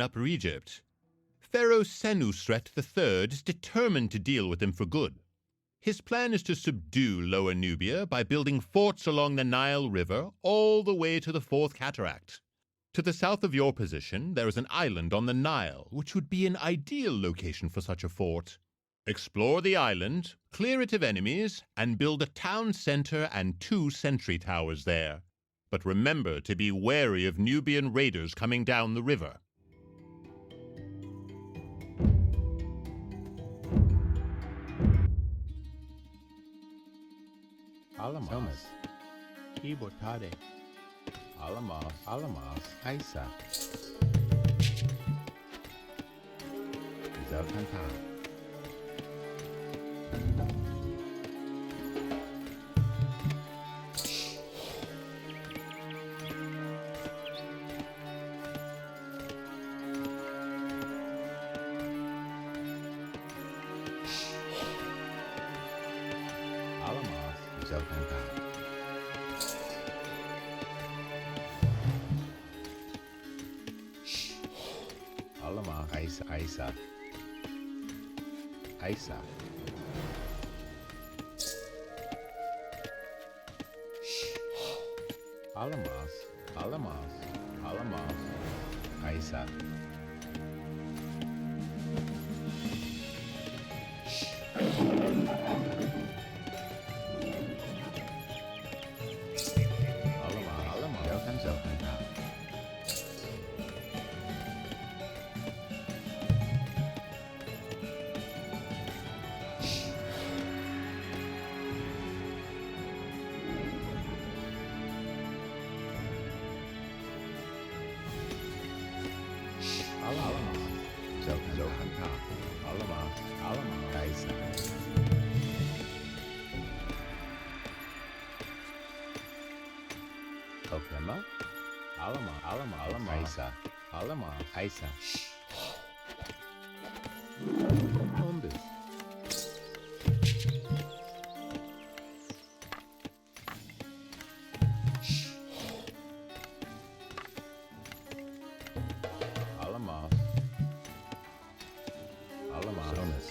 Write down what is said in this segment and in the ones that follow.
Upper Egypt. Pharaoh Senusret III is determined to deal with them for good. His plan is to subdue Lower Nubia by building forts along the Nile River all the way to the Fourth Cataract. To the south of your position, there is an island on the Nile, which would be an ideal location for such a fort. Explore the island, clear it of enemies, and build a town center and 2 sentry towers there. But remember to be wary of Nubian raiders coming down the river. Alamas, Ibotade, Alamas, Isa, Zelkanta, Zelkanta. Alama, Isa. Alamas, Isa. Isa. Ombis. Alamas.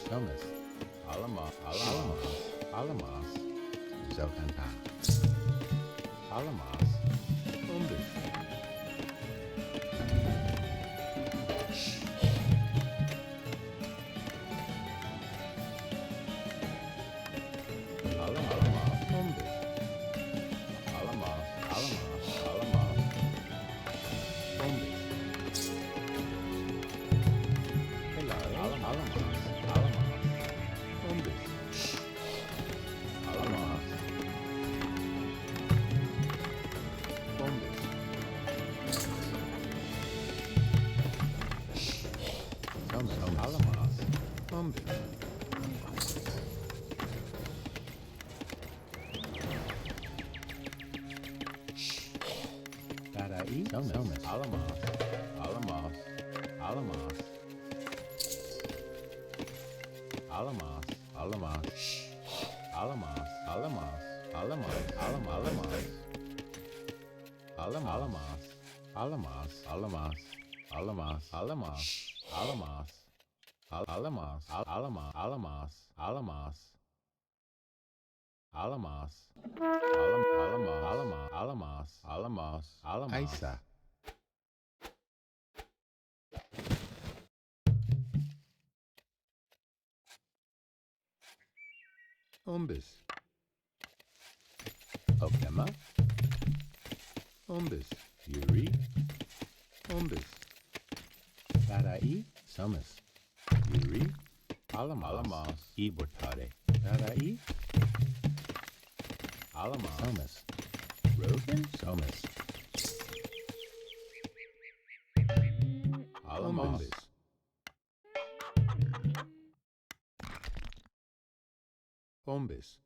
Thomas. Alamas. Zelkanta. Alamas. Ombis. Isa. Ombis. Okema. Ombis. Yuri. Ombis. Sarai. Samus. Yuri. Alamas. Ibotade. Sarai. Alamas. Samus. Rogan. Samus. Alamas. Ombis.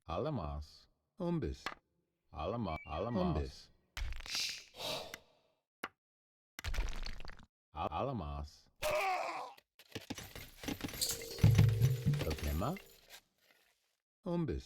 Alamas. Ombis. Alamas. Alamas. Okema. Ombis.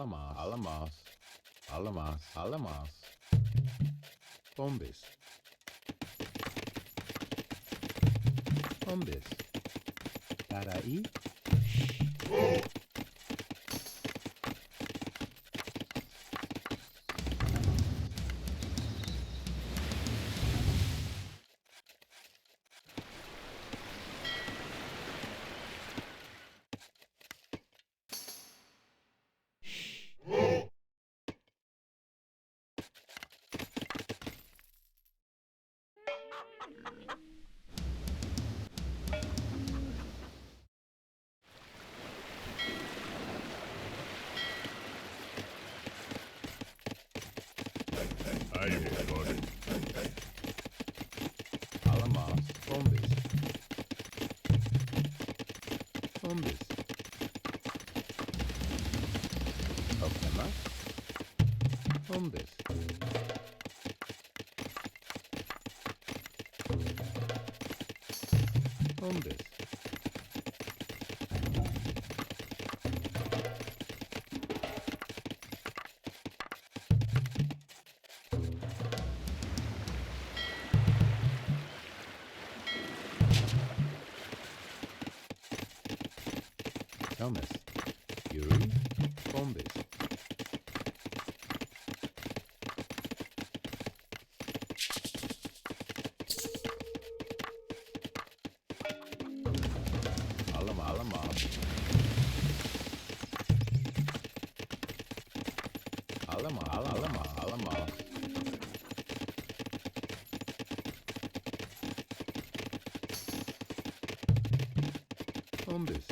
Alamos, Alamos, Alamos, Alamos. Bombis. Bombis. Carai. I recorded. Alamos. Bombis. Bombis. Okema. Bombis. Bombis. Thomas. Yuri. Bombis. Alamos. Alamos. Bombis.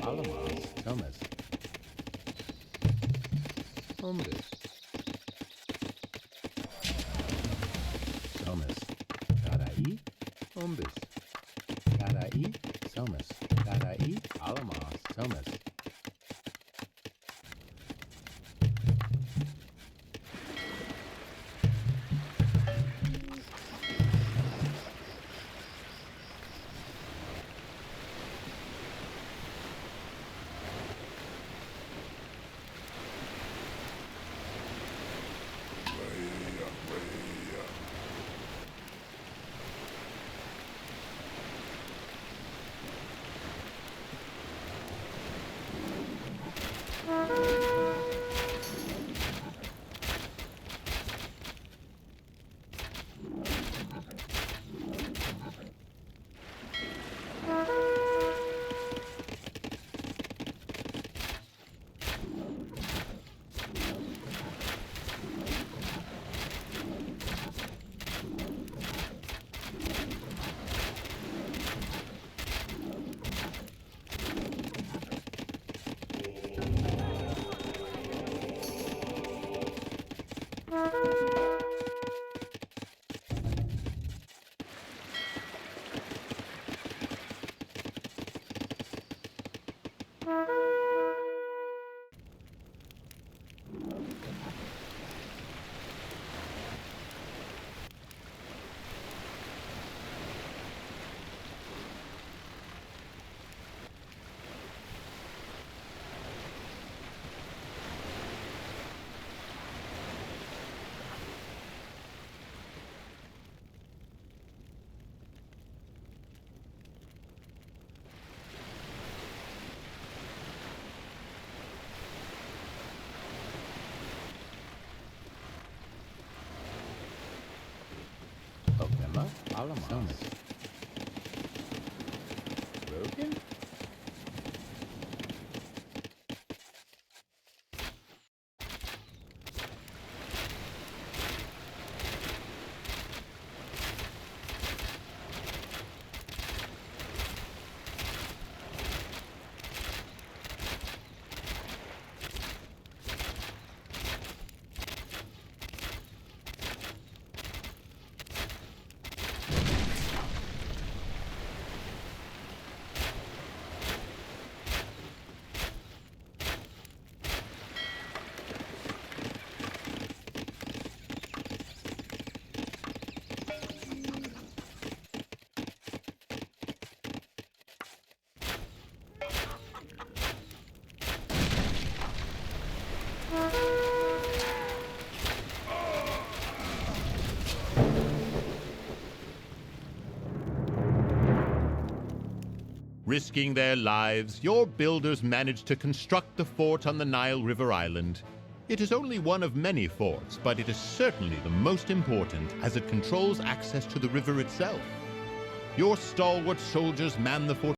Alamos. Thomas. Bombis. Thomas. Carai. Bombis. Carai. Thomas. Carai. Alamos. Thomas. Okema. Alamos. Thomas. Broken? Risking their lives, your builders managed to construct the fort on the Nile River Island. It is only one of many forts, but it is certainly the most important as it controls access to the river itself. Your stalwart soldiers man the fort